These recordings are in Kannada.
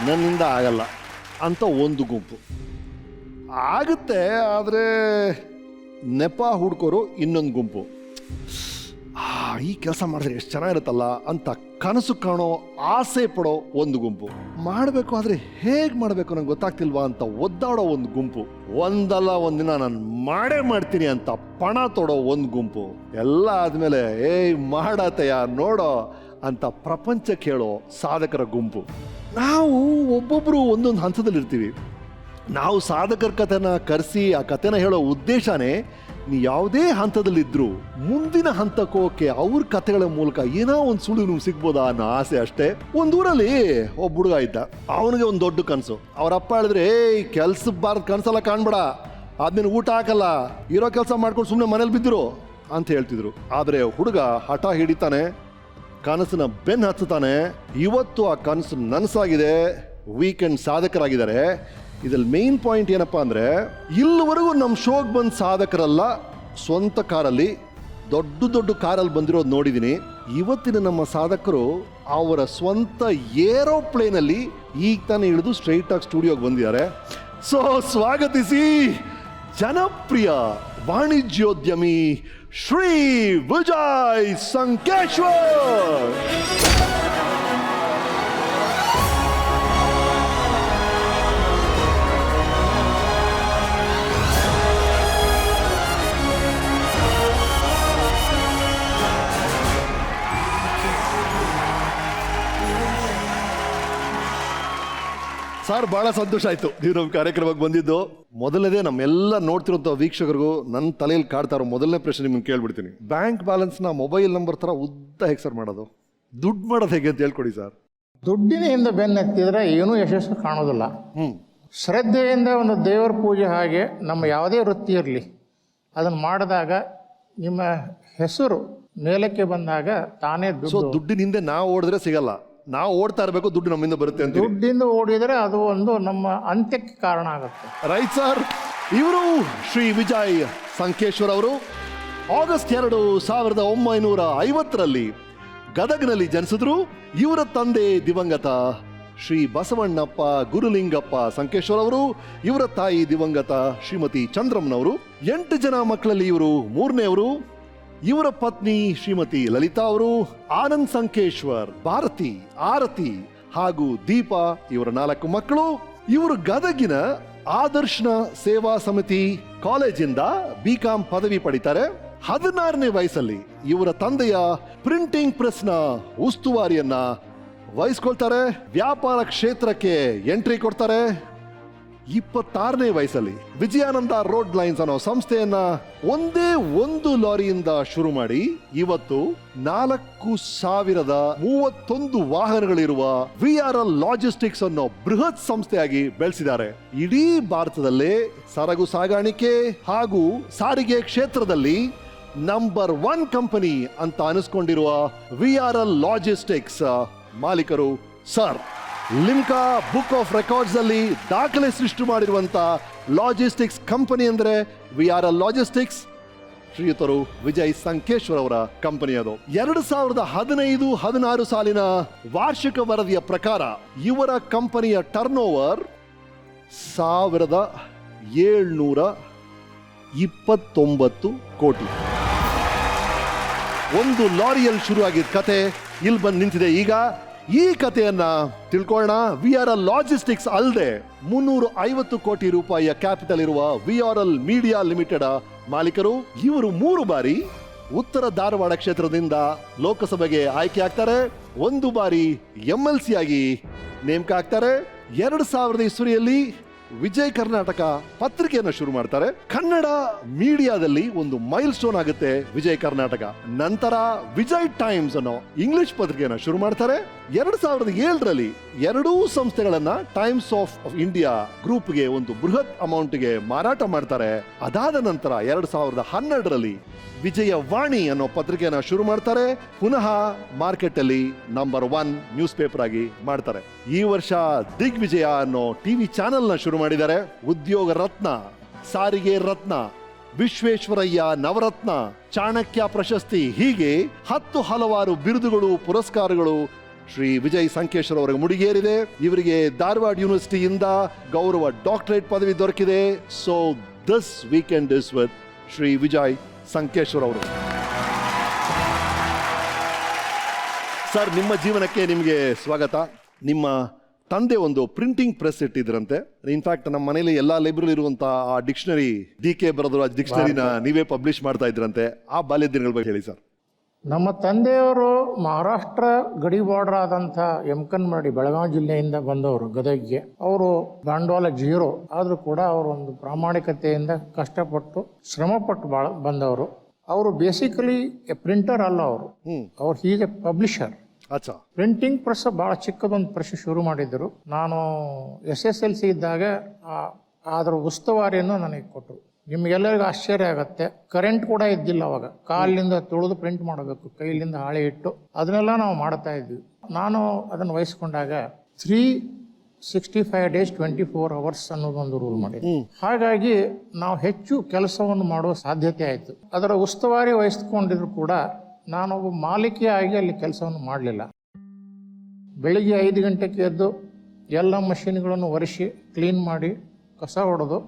ನನ್ನಿಂದ ಆಗಲ್ಲ ಅಂತ ಒಂದು ಗುಂಪು. ಆಗುತ್ತೆ ಆದರೆ ನೆಪ ಹುಡ್ಕೋರು ಇನ್ನೊಂದು ಗುಂಪು. ಈ ಕೆಲಸ ಮಾಡಿದ್ರೆ ಎಷ್ಟು ಚೆನ್ನಾಗಿರುತ್ತಲ್ಲ ಅಂತ ಕನಸು ಕಾಣೋ ಆಸೆ ಪಡೋ ಒಂದು ಗುಂಪು. ಮಾಡಬೇಕು ಆದರೆ ಹೇಗೆ ಮಾಡಬೇಕು ನಂಗೆ ಗೊತ್ತಾಗ್ತಿಲ್ವಾ ಅಂತ ಒದ್ದಾಡೋ ಒಂದು ಗುಂಪು. ಒಂದಲ್ಲ ಒಂದಿನ ನಾನು ಮಾಡೇ ಮಾಡ್ತೀನಿ ಅಂತ ಪಣ ತೊಡೋ ಒಂದು ಗುಂಪು. ಎಲ್ಲ ಆದಮೇಲೆ ಮಾಡತಯ್ಯ ನೋಡೋ ಅಂತ ಪ್ರಪಂಚಕ್ಕೆ ಹೇಳೋ ಸಾಧಕರ ಗುಂಪು. ನಾವು ಒಬ್ಬೊಬ್ಬರು ಒಂದೊಂದು ಹಂತದಲ್ಲಿರ್ತೀವಿ. ನಾವು ಸಾಧಕರ ಕಥೆನ ಕರೆಸಿ ಆ ಕಥೆನ ಹೇಳೋ ಉದ್ದೇಶನೇ ನೀ ಯಾವುದೇ ಹಂತದಲ್ಲಿದ್ದರೂ ಮುಂದಿನ ಹಂತಕ್ಕೆ ಹೋಗಕ್ಕೆ ಅವ್ರ ಕಥೆಗಳ ಮೂಲಕ ಏನೋ ಒಂದು ಸುಳಿವು ನಿಮ್ಗೆ ಸಿಗ್ಬೋದಾ ಅನ್ನೋ ಆಸೆ ಅಷ್ಟೇ. ಒಂದೂರಲ್ಲಿ ಒಬ್ಬ ಹುಡುಗ ಇದ್ದ. ಅವನಿಗೆ ಒಂದು ದೊಡ್ಡ ಕನಸು. ಅವರಪ್ಪ ಹೇಳಿದ್ರೆ ಕೆಲ್ಸಕ್ಕೆ ಬಾರ್ದು ಕನಸೆಲ್ಲ ಕಾಣ್ಬೇಡ, ಅದ್ನ ಊಟ ಹಾಕಲ್ಲ, ಇರೋ ಕೆಲಸ ಮಾಡ್ಕೊಂಡು ಸುಮ್ಮನೆ ಮನೇಲಿ ಬಿದ್ದಿರು ಅಂತ ಹೇಳ್ತಿದ್ರು. ಆದರೆ ಹುಡುಗ ಹಠ ಹಿಡಿತಾನೆ, ಕನಸನ್ನ ಬೆನ್ನು ಹತ್ತಾನೆ. ಇವತ್ತು ಆ ಕನಸು ನನಸಾಗಿದೆ, ವೀಕೆಂಡ್ ಸಾಧಕರಾಗಿದ್ದಾರೆ. ಇದ್ರಲ್ಲಿ ಮೇನ್ ಪಾಯಿಂಟ್ ಏನಪ್ಪಾ ಅಂದರೆ, ಇಲ್ಲಿವರೆಗೂ ನಮ್ಮ ಶೋಗೆ ಬಂದ ಸಾಧಕರಲ್ಲ ಸ್ವಂತ ಕಾರಲ್ಲಿ, ದೊಡ್ಡ ದೊಡ್ಡ ಕಾರಲ್ಲಿ ಬಂದಿರೋದು ನೋಡಿದ್ದೀನಿ. ಇವತ್ತಿನ ನಮ್ಮ ಸಾಧಕರು ಅವರ ಸ್ವಂತ ಏರೋಪ್ಲೇನಲ್ಲಿ ಈಗ ತಾನೇ ಇಳಿದು ಸ್ಟ್ರೈಟ್ ಆಗಿ ಸ್ಟುಡಿಯೋಗೆ ಬಂದಿದ್ದಾರೆ. ಸೊ ಸ್ವಾಗತಿಸಿ ಜನಪ್ರಿಯ ವಾಣಿಜ್ಯೋದ್ಯಮಿ ಶ್ರೀ ವಿಜಯ್ ಸಂಕೇಶ್ವರ್. ಸರ್, ಬಹಳ ಸಂತೋಷ ಆಯ್ತು ನೀವು ನಮ್ಮ ಕಾರ್ಯಕ್ರಮಕ್ಕೆ ಬಂದಿದ್ದು. ಮೊದಲನೇ ನಮ್ಮೆಲ್ಲ ನೋಡ್ತಿರೋಂಥ ವೀಕ್ಷಕರಿಗೂ ನನ್ನ ತಲೆಯಲ್ಲಿ ಕಾಡ್ತಾ ಇರೋ ಮೊದಲನೇ ಪ್ರಶ್ನೆ ನಿಮ್ಗೆ ಕೇಳ್ಬಿಡ್ತೀನಿ. ಬ್ಯಾಂಕ್ ಬ್ಯಾಲೆನ್ಸ್ನ ಮೊಬೈಲ್ ನಂಬರ್ ಥರ ಉದ್ದ ಹೇಗೆ ಸರ್ ಮಾಡೋದು? ದುಡ್ಡು ಮಾಡೋದು ಹೇಗೆ ಅಂತ ಹೇಳ್ಕೊಡಿ ಸರ್. ದುಡ್ಡಿನ ಹಿಂದೆ ಬೆನ್ನತ್ತಿದ್ರೆ ಏನೂ ಯಶಸ್ಸು ಕಾಣೋದಿಲ್ಲ. ಶ್ರದ್ಧೆಯಿಂದ ಒಂದು ದೇವರ ಪೂಜೆ ಹಾಗೆ ನಮ್ಮ ಯಾವುದೇ ವೃತ್ತಿ ಇರಲಿ, ಅದನ್ನು ಮಾಡಿದಾಗ ನಿಮ್ಮ ಹೆಸರು ಮೇಲಕ್ಕೆ ಬಂದಾಗ ತಾನೇ ದುಡ್ಡಿನ ಹಿಂದೆ ನಾವು ಓಡಿದ್ರೆ ಸಿಗಲ್ಲ, ನಾವು ಓಡ್ತಾ ಇರಬೇಕು, ದುಡ್ಡು ನಮ್ಮಿಂದ ಬರುತ್ತೆ ಅಂತ. ದುಡ್ಡಿಂದ ಓಡಿದರೆ ಅದು ಒಂದು ನಮ್ಮ ಅಂತ್ಯಕ್ಕೆ ಕಾರಣ ಆಗುತ್ತೆ. Right sir. ಇವರು ಶ್ರೀ ವಿಜಯ್ ಸಂಕೇಶ್ವರ್ ಅವರು ಆಗಸ್ಟ್ 2, 1950ರಲ್ಲಿ ಗದಗ್ನಲ್ಲಿ ಜನಿಸಿದ್ರು. ಇವರ ತಂದೆ ದಿವಂಗತ ಶ್ರೀ ಬಸವಣ್ಣಪ್ಪ ಗುರುಲಿಂಗಪ್ಪ ಸಂಕೇಶ್ವರ್ ಅವರು, ಇವರ ತಾಯಿ ದಿವಂಗತ ಶ್ರೀಮತಿ ಚಂದ್ರಮ್ಮನವರು. 8 ಜನ ಮಕ್ಕಳಲ್ಲಿ ಇವರು 3ನೇವರು. ಇವರ ಪತ್ನಿ ಶ್ರೀಮತಿ ಲಲಿತಾ ಅವರು, ಆನಂದ್ ಸಂಕೇಶ್ವರ್, ಭಾರತಿ, ಆರತಿ ಹಾಗೂ ದೀಪ ಇವರ 4 ಮಕ್ಕಳು. ಇವರು ಗದಗಿನ ಆದರ್ಶನ ಸೇವಾ ಸಮಿತಿ ಕಾಲೇಜಿಂದ BCom ಪದವಿ ಪಡಿತಾರೆ. 16ನೇ ವಯಸ್ಸಲ್ಲಿ ಇವರ ತಂದೆಯ ಪ್ರಿಂಟಿಂಗ್ ಪ್ರೆಸ್ನ ಉಸ್ತುವಾರಿಯನ್ನ ವಹಿಸ್ಕೊಳ್ತಾರೆ. ವ್ಯಾಪಾರ ಕ್ಷೇತ್ರಕ್ಕೆ ಎಂಟ್ರಿ ಕೊಡ್ತಾರೆ. 26ನೇ ವಯಸ್ಸಲ್ಲಿ ವಿಜಯಾನಂದ ರೋಡ್ ಲೈನ್ಸ್ ಅನ್ನೋ ಸಂಸ್ಥೆಯನ್ನ ಒಂದೇ ಒಂದು ಲಾರಿಯಿಂದ ಶುರು ಮಾಡಿ ಇವತ್ತು 4,031 ವಾಹನಗಳಿರುವ VRL ಲಾಜಿಸ್ಟಿಕ್ಸ್ ಅನ್ನೋ ಬೃಹತ್ ಸಂಸ್ಥೆಯಾಗಿ ಬೆಳೆಸಿದ್ದಾರೆ. ಇಡೀ ಭಾರತದಲ್ಲೇ ಸರಕು ಸಾಗಾಣಿಕೆ ಹಾಗೂ ಸಾರಿಗೆ ಕ್ಷೇತ್ರದಲ್ಲಿ ನಂಬರ್ 1 ಕಂಪನಿ ಅಂತ ಅನಿಸ್ಕೊಂಡಿರುವ VRL ಲಾಜಿಸ್ಟಿಕ್ಸ್ ಮಾಲೀಕರು sir. Limca book of records ಅಲ್ಲಿ ದಾಖಲೆ ಸೃಷ್ಟಿ ಮಾಡಿರುವಂತ ಲಾಜಿಸ್ಟಿಕ್ಸ್ ಕಂಪನಿ ಅಂದ್ರೆ VRL ಲಾಜಿಸ್ಟಿಕ್ಸ್ ಶ್ರೀಯುತರು ವಿಜಯ್ ಸಂಕೇಶ್ವರ್ ಅವರ ಕಂಪನಿ. ಅದು 2015-16 ಸಾಲಿನ ವಾರ್ಷಿಕ ವರದಿಯ ಪ್ರಕಾರ ಇವರ ಕಂಪನಿಯ ಟರ್ನ್ ಓವರ್ 1,729 ಕೋಟಿ. ಒಂದು ಲಾರಿಯಲ್ಲಿ ಶುರುವಾಗಿದ್ದ ಕತೆ ಇಲ್ಲಿ ಬಂದು ನಿಂತಿದೆ. ಈಗ ಈ ಕಥೆಯನ್ನ ತಿಳ್ಕೊಳ್ಳೋಣ. VRL ಲಾಜಿಸ್ಟಿಕ್ಸ್ ಅಲ್ಲದೆ 350 ಕೋಟಿ ರೂಪಾಯಿಯ ಕ್ಯಾಪಿಟಲ್ ಇರುವ VRL ಮೀಡಿಯಾ ಲಿಮಿಟೆಡ್ ಮಾಲೀಕರು. ಇವರು 3 ಬಾರಿ ಉತ್ತರ ಧಾರವಾಡ ಕ್ಷೇತ್ರದಿಂದ ಲೋಕಸಭೆಗೆ ಆಯ್ಕೆ ಆಗ್ತಾರೆ. 1 ಬಾರಿ MLC ಆಗಿ ನೇಮಕ ಆಗ್ತಾರೆ. 2000 ಇಸ್ವಿಯಲ್ಲಿ ವಿಜಯ್ ಕರ್ನಾಟಕ ಪತ್ರಿಕೆಯನ್ನು ಶುರು ಮಾಡ್ತಾರೆ. ಕನ್ನಡ ಮೀಡಿಯಾದಲ್ಲಿ ಒಂದು ಮೈಲ್ ಸ್ಟೋನ್ ಆಗುತ್ತೆ ವಿಜಯ್ ಕರ್ನಾಟಕ. ನಂತರ ವಿಜಯ್ ಟೈಮ್ಸ್ ಅನ್ನೋ ಇಂಗ್ಲಿಷ್ ಪತ್ರಿಕೆಯನ್ನು ಶುರು ಮಾಡ್ತಾರೆ. 2007ರಲ್ಲಿ 2 ಸಂಸ್ಥೆಗಳನ್ನ ಟೈಮ್ಸ್ ಆಫ್ ಇಂಡಿಯಾ ಗ್ರೂಪ್ಗೆ ಒಂದು ಬೃಹತ್ ಅಮೌಂಟ್ಗೆ ಮಾರಾಟ ಮಾಡ್ತಾರೆ. ಅದಾದ ನಂತರ 2012ರಲ್ಲಿ ವಿಜಯವಾಣಿ ಅನ್ನೋ ಪತ್ರಿಕೆಯನ್ನ ಶುರು ಮಾಡ್ತಾರೆ. ಪುನಃ ಮಾರ್ಕೆಟ್ ಅಲ್ಲಿ ನಂಬರ್ 1 ನ್ಯೂಸ್ ಪೇಪರ್ ಆಗಿ ಮಾಡ್ತಾರೆ. ಈ ವರ್ಷ ದಿಗ್ವಿಜಯ ಅನ್ನೋ ಟಿವಿ ಚಾನೆಲ್ ನ ಶುರು ಮಾಡಿದ್ದಾರೆ. ಉದ್ಯೋಗ ರತ್ನ, ಸಾರಿಗೆ ರತ್ನ, ವಿಶ್ವೇಶ್ವರಯ್ಯ ನವರತ್ನ, ಚಾಣಕ್ಯ ಪ್ರಶಸ್ತಿ, ಹೀಗೆ 10 ಹಲವಾರು ಬಿರುದುಗಳು, ಪುರಸ್ಕಾರಗಳು ಶ್ರೀ ವಿಜಯ್ ಸಂಕೇಶ್ವರ್ ಅವರಿಗೆ ಮುಡಿಗೇರಿದೆ. ಇವರಿಗೆ ಧಾರವಾಡ ಯೂನಿವರ್ಸಿಟಿಯಿಂದ ಗೌರವ ಡಾಕ್ಟರೇಟ್ ಪದವಿ ದೊರಕಿದೆ. So this weekend is with Shri Vijay Sankeshwar ಅವರು. ಸರ್, ನಿಮ್ಮ ಜೀವನಕ್ಕೆ ನಿಮಗೆ ಸ್ವಾಗತ. ನಿಮ್ಮ ತಂದೆ ಒಂದು ಪ್ರಿಂಟಿಂಗ್ ಪ್ರೆಸ್ ಇಟ್ಟಿದ್ರಂತೆ. ಇನ್ಫ್ಯಾಕ್ಟ್ ನಮ್ಮ ಮನೇಲಿ ಎಲ್ಲಾ ಲೈಬ್ರರಿ ಇರುವಂತ ಆ ಡಿಕ್ಷನರಿ DK ಬರೆದರಾಜ್ ಡಿಕ್ಷನರಿನ ನೀವೇ ಪಬ್ಲಿಷ್ ಮಾಡ್ತಾ ಇದ್ರಂತೆ. ಆ ಬಾಲ್ಯದ ದಿನಗಳ ಬಗ್ಗೆ ಹೇಳಿ ಸರ್. ನಮ್ಮ ತಂದೆಯವರು ಮಹಾರಾಷ್ಟ್ರ ಗಡಿ ಬಾರ್ಡರ್ ಆದಂಥ ಯಮಕನ್ಮರಡಿ ಬೆಳಗಾವಿ ಜಿಲ್ಲೆಯಿಂದ ಬಂದವರು ಗದಗಿಗೆ. ಅವರು ಬಂಡವಾಳ ಜೀರೋ ಆದರೂ ಕೂಡ ಅವರು ಒಂದು ಪ್ರಾಮಾಣಿಕತೆಯಿಂದ ಕಷ್ಟಪಟ್ಟು ಶ್ರಮಪಟ್ಟು ಬಂದವರು. ಅವರು ಬೇಸಿಕಲಿ ಪ್ರಿಂಟರ್ ಅಲ್ಲ, ಅವರು ಹೀಗೆ ಪಬ್ಲಿಷರ್. ಪ್ರಿಂಟಿಂಗ್ ಪ್ರೆಸ್ ಭಾಳ ಚಿಕ್ಕದೊಂದು ಪ್ರೆಸ್ ಶುರು ಮಾಡಿದ್ದರು. ನಾನು SSLC ಇದ್ದಾಗ ಅದರ ಉಸ್ತುವಾರಿಯನ್ನು ನನಗೆ ಕೊಟ್ಟರು. ನಿಮಗೆಲ್ಲರಿಗೂ ಆಶ್ಚರ್ಯ ಆಗತ್ತೆ, ಕರೆಂಟ್ ಕೂಡ ಇದ್ದಿಲ್ಲ ಅವಾಗ. ಕಾಲಿನಿಂದ ತುಳಿದು ಪ್ರಿಂಟ್ ಮಾಡಬೇಕು, ಕೈಲಿಂದ ಹಾಳೆ ಇಟ್ಟು ಅದನ್ನೆಲ್ಲ ನಾವು ಮಾಡ್ತಾ ಇದ್ವಿ. ನಾನು ಅದನ್ನು ವಹಿಸ್ಕೊಂಡಾಗ 365 days 24 hours ಅನ್ನೋದೊಂದು ರೂಲ್ ಮಾಡಿದ್ವಿ. ಹಾಗಾಗಿ ನಾವು ಹೆಚ್ಚು ಕೆಲಸವನ್ನು ಮಾಡುವ ಸಾಧ್ಯತೆ ಆಯಿತು. ಅದರ ಉಸ್ತುವಾರಿ ವಹಿಸ್ಕೊಂಡಿದ್ರು ಕೂಡ ನಾನೊಬ್ಬ ಮಾಲೀಕಿಯಾಗಿ ಅಲ್ಲಿ ಕೆಲಸವನ್ನು ಮಾಡಲಿಲ್ಲ. ಬೆಳಿಗ್ಗೆ 5 ಗಂಟೆಗೆ ಎದ್ದು ಎಲ್ಲ ಮಷೀನ್ಗಳನ್ನು ಒರೆಸಿ ಕ್ಲೀನ್ ಮಾಡಿ ಕಸ ಹೊಡೆದು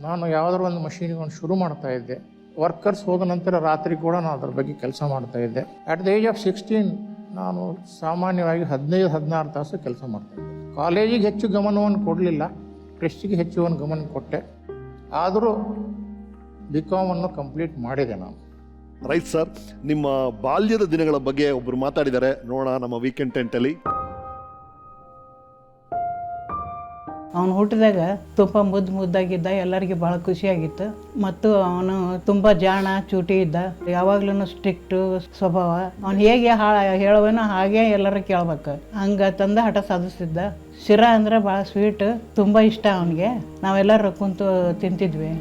ನಾನು ಯಾವುದಾದ್ರು ಒಂದು ಮಷೀನ್ಗಳನ್ನು ಶುರು ಮಾಡ್ತಾ ಇದ್ದೆ. ವರ್ಕರ್ಸ್ ಹೋದ ನಂತರ ರಾತ್ರಿ ಕೂಡ ನಾನು ಅದ್ರ ಬಗ್ಗೆ ಕೆಲಸ ಮಾಡ್ತಾ ಇದ್ದೆ. ಅಟ್ ದ ಏಜ್ ಆಫ್ 16 ನಾನು ಸಾಮಾನ್ಯವಾಗಿ 15-16 ತಾಸು ಕೆಲಸ ಮಾಡ್ತಾ ಇದ್ದೆ. ಕಾಲೇಜಿಗೆ ಹೆಚ್ಚು ಗಮನವನ್ನು ಕೊಡಲಿಲ್ಲ, ಟೆಸ್ಟಿಗೆ ಹೆಚ್ಚು ಒಂದು ಗಮನ ಕೊಟ್ಟೆ. ಆದರೂ BCom ಅನ್ನು ಕಂಪ್ಲೀಟ್ ಮಾಡಿದೆ ನಾನು. ರೈಟ್ ಸರ್, ನಿಮ್ಮ ಬಾಲ್ಯದ ದಿನಗಳ ಬಗ್ಗೆ ಒಬ್ರು ಮಾತಾಡಿದ್ದಾರೆ, ನೋಡೋಣ ನಮ್ಮ ವೀಕೆಂಡ್ ಟೆಂಟಲ್ಲಿ. ಅವನು ಹುಟ್ಟಿದಾಗ ತುಂಬ ಮುದ್ದಾಗಿದ್ದ, ಎಲ್ಲರಿಗೆ ಭಾಳ ಖುಷಿಯಾಗಿತ್ತು. ಮತ್ತು ಅವನು ತುಂಬ ಜಾಣ ಚೂಟಿ ಇದ್ದ, ಯಾವಾಗ್ಲೂ ಸ್ಟ್ರಿಕ್ಟು ಸ್ವಭಾವ. ಅವ್ನು ಹೇಗೆ ಹೇಳುವನೋ ಹಾಗೆ ಎಲ್ಲರೂ ಕೇಳ್ಬೇಕು, ಹಂಗೆ ತಂದ ಹಠ ಸಾಧಿಸ್ತಿದ್ದ. ಶಿರಾ ಅಂದರೆ ಭಾಳ ಸ್ವೀಟ್, ತುಂಬ ಇಷ್ಟ ಅವನಿಗೆ. ನಾವೆಲ್ಲರೂ ಕುಂತು ತಿಂತಿದ್ವಿ.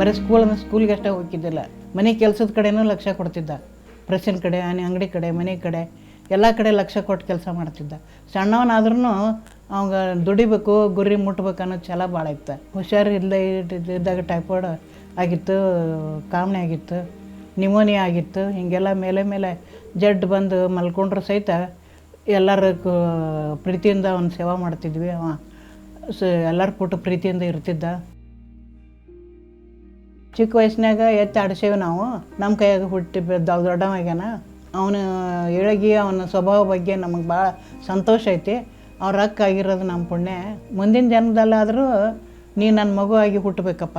ಬರೀ ಸ್ಕೂಲ್ಗೆ ಅಷ್ಟೇ ಹೋಗಿದ್ದಿಲ್ಲ, ಮನೆ ಕೆಲಸದ ಕಡೆನೂ ಲಕ್ಷ್ಯ ಕೊಡ್ತಿದ್ದ. ಪ್ರೆಸ್ಸಿನ ಕಡೆ, ಅಂಗಡಿ ಕಡೆ, ಮನೆ ಕಡೆ ಎಲ್ಲ ಕಡೆ ಲಕ್ಷ್ಯ ಕೊಟ್ಟು ಕೆಲಸ ಮಾಡ್ತಿದ್ದ. ಸಣ್ಣವನಾದ್ರೂ ಅವಾಗ ದುಡಿಬೇಕು, ಗುರಿ ಮುಟ್ಬೇಕು ಅನ್ನೋ ಛಲ ಭಾಳ ಇತ್ತು. ಹುಷಾರು ಇದ್ದಾಗ ಟೈಫಾಯ್ಡ್ ಆಗಿತ್ತು, ಕಾಮಣೆ ಆಗಿತ್ತು, ನಿಮೋನಿಯಾ ಆಗಿತ್ತು. ಹೀಗೆಲ್ಲ ಮೇಲೆ ಜಡ್ ಬಂದು ಮಲ್ಕೊಂಡ್ರು ಸಹಿತ ಎಲ್ಲರ ಪ್ರೀತಿಯಿಂದ ಅವನ ಸೇವಾ ಮಾಡ್ತಿದ್ವಿ. ಅವ ಎಲ್ಲರ ಕೊಟ್ಟು ಪ್ರೀತಿಯಿಂದ ಇರ್ತಿದ್ದ. ಚಿಕ್ಕ ವಯಸ್ಸಿನಾಗ ಎತ್ತಿ ಆಡಿಸೇವಿ ನಾವು, ನಮ್ಮ ಕೈಯಾಗ ಹುಟ್ಟಿ ದೊಡ್ಡವಾಗ್ಯಾನ. ಅವನು ಏಳಗಿ ಅವನ ಸ್ವಭಾವ ಬಗ್ಗೆ ನಮಗೆ ಭಾಳ ಸಂತೋಷ ಐತಿ. ಅವ್ರ ಅಕ್ಕ ಆಗಿರೋದು ನಮ್ಮ ಪುಣ್ಯ. ಮುಂದಿನ ಜನ್ಮದಲ್ಲಾದರೂ ನೀ ನನ್ನ ಮಗು ಆಗಿ ಹುಟ್ಟಬೇಕಪ್ಪ.